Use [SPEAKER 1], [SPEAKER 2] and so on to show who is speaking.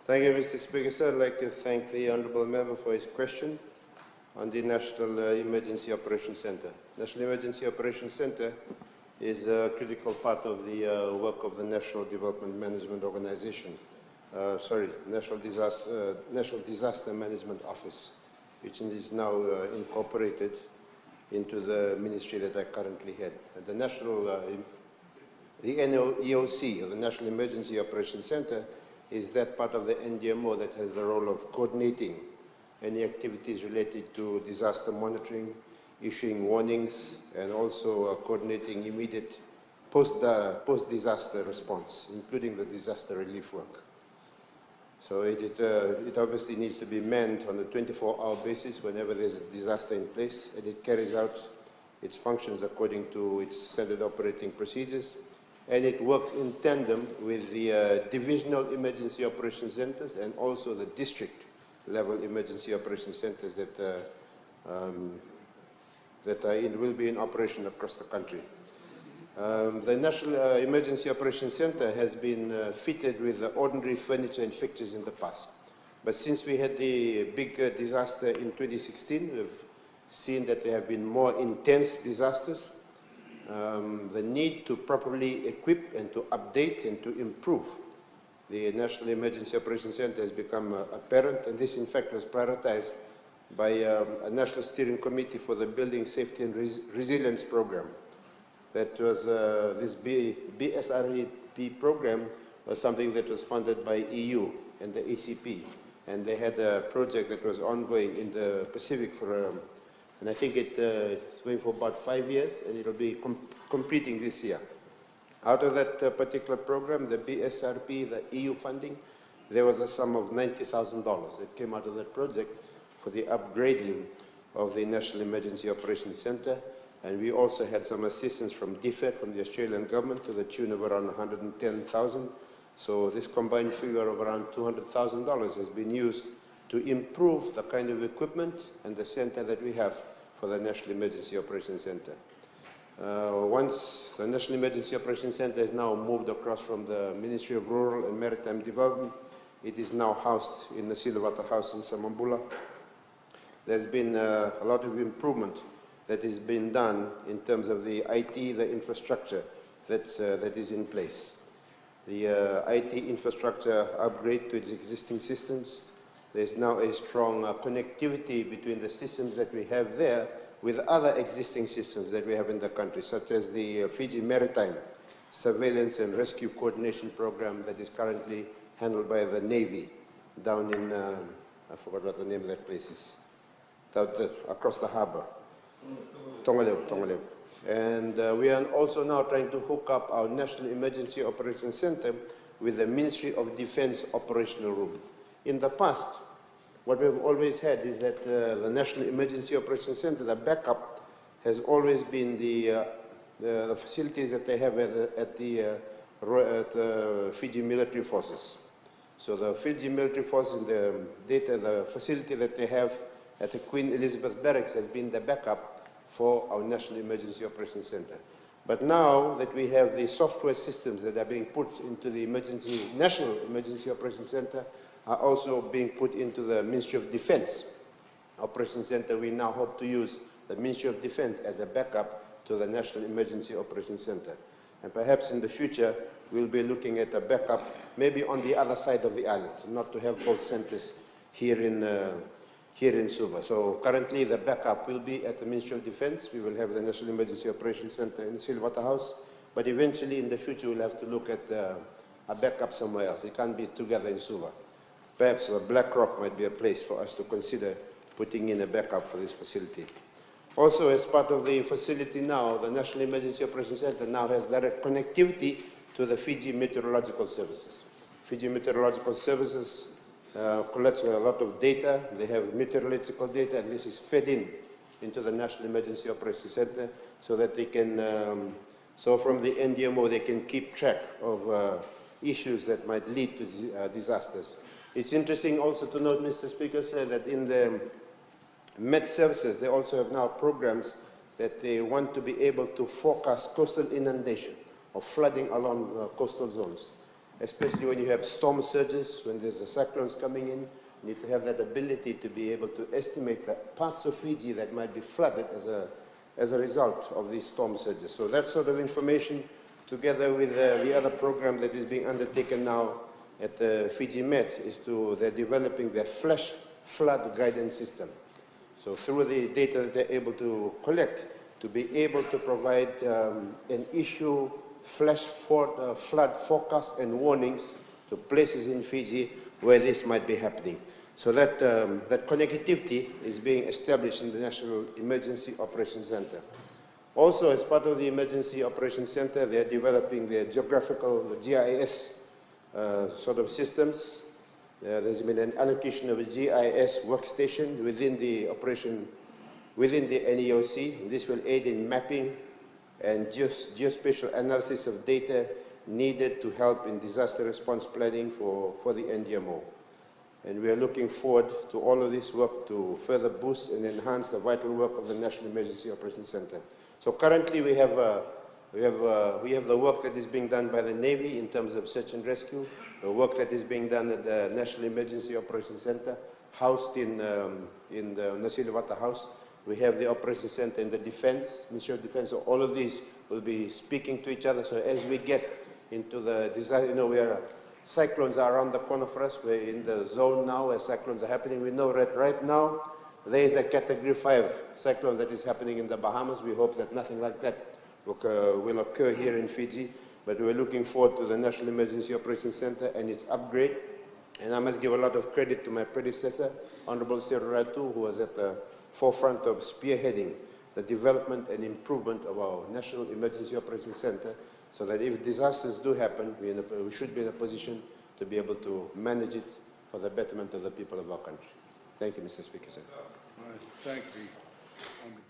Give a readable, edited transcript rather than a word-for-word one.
[SPEAKER 1] Thank you, Mr. Speaker. Sir, I'd like to thank the Honourable Member for his question on the National Emergency Operations Centre. National Emergency Operations Centre is a critical part of the work of the National Development Management Organization, National Disaster Management Office, which is now incorporated into the ministry that I currently head. The EOC, or the National Emergency Operations Centre, is that part of the NDMO that has the role of coordinating any activities related to disaster monitoring, issuing warnings, and also coordinating immediate post-disaster response, including the disaster relief work. So it obviously needs to be manned on a 24-hour basis whenever there's a disaster in place, and it carries out its functions according to its standard operating procedures, and it works in tandem with the divisional emergency operations centers and also the district-level emergency operations centers that will be in operation across the country. The National Emergency Operations Centre has been fitted with ordinary furniture and fixtures in the past. But since we had the big disaster in 2016, we've seen that there have been more intense disasters. The need to properly equip and to update and to improve the National Emergency Operations Centre has become apparent, and this in fact was prioritized by a National Steering Committee for the Building Safety and Resilience Program. That was this BSREP program was something that was funded by EU and the ACP, and they had a project that was ongoing in the Pacific for and I think it's going for about 5 years, and it'll be completing this year. Out of that particular program, the BSRP, the EU funding, there was a sum of $90,000 that came out of that project for the upgrading of the National Emergency Operations Centre, and we also had some assistance from DFED, from the Australian government, to the tune of around $110,000. So this combined figure of around $200,000 has been used to improve the kind of equipment and the centre that we have for the National Emergency Operations Centre. Once the National Emergency Operations Centre is now moved across from the Ministry of Rural and Maritime Development, it is now housed in the Silverwater House in Samambula. There's been a lot of improvement that has been done in terms of the IT, the infrastructure that is in place. The IT infrastructure upgrade to its existing systems. There's now a strong connectivity between the systems that we have there with other existing systems that we have in the country, such as the Fiji Maritime Surveillance and Rescue Coordination Program that is currently handled by the Navy down in, I forgot what the name of that place is, across the harbor, Tongaleu. And we are also now trying to hook up our National Emergency Operations Centre with the Ministry of Defence Operational Room. In the past, what we've always had is that the National Emergency Operations Centre, the backup, has always been the facilities that they have at the Fiji Military Forces. So the Fiji Military Forces, the facility that they have at the Queen Elizabeth Barracks has been the backup for our National Emergency Operations Centre. But now that we have the software systems that are being put into the National Emergency Operations Centre, are also being put into the Ministry of Defence Operations Centre, we now hope to use the Ministry of Defence as a backup to the National Emergency Operations Centre. And perhaps in the future, we'll be looking at a backup maybe on the other side of the island, not to have both centres here in Suva. So currently the backup will be at the Ministry of Defence. We will have the National Emergency Operations Centre in the Silverwater House, but eventually in the future we'll have to look at a backup somewhere else. It can't be together in Suva. Perhaps Black Rock might be a place for us to consider putting in a backup for this facility. Also, as part of the facility now, the National Emergency Operations Centre now has direct connectivity to the Fiji Meteorological Services. Fiji Meteorological Services collects a lot of data. They have meteorological data, and this is fed into the National Emergency Operations Centre so that they can, so from the NDMO, they can keep track of issues that might lead to disasters. It's interesting also to note, Mr. Speaker, sir, that in the Met Services, they also have now programs that they want to be able to forecast coastal inundation or flooding along coastal zones. especially when you have storm surges, when there's the cyclones coming in. You need to have that ability to be able to estimate the parts of Fiji that might be flooded as a result of these storm surges. So that sort of information, together with the other program that is being undertaken now at Fiji Met, they're developing their flash flood guidance system. So through the data that they're able to collect, to be able to provide and issue flash flood forecasts and warnings to places in Fiji where this might be happening. So that connectivity is being established in the National Emergency Operations Center. Also, as part of the Emergency Operations Center, they are developing their geographical GIS sort of systems. There's been an allocation of a GIS workstation within the NEOC. This will aid in mapping and geospatial analysis of data needed to help in disaster response planning for the NDMO. And we are looking forward to all of this work to further boost and enhance the vital work of the National Emergency Operations Center. So currently we have the work that is being done by the Navy in terms of search and rescue, the work that is being done at the National Emergency Operations Center, housed in the Nasilevata House. We have the Operations Center in the Defense, Ministry of Defense. So all of these will be speaking to each other. So as we get into the disaster, cyclones are around the corner for us. We're in the zone now where cyclones are happening. We know that right now there is a Category 5 cyclone that is happening in the Bahamas. We hope that nothing like that will occur here in Fiji. But we're looking forward to the National Emergency Operations Center and its upgrade. And I must give a lot of credit to my predecessor, Honorable Sero Ratu, who was at the forefront of spearheading the development and improvement of our National Emergency Operations Center, so that if disasters do happen, we should be in a position to be able to manage it for the betterment of the people of our country. Thank you, Mr. Speaker, sir.
[SPEAKER 2] Thank you, Honourable.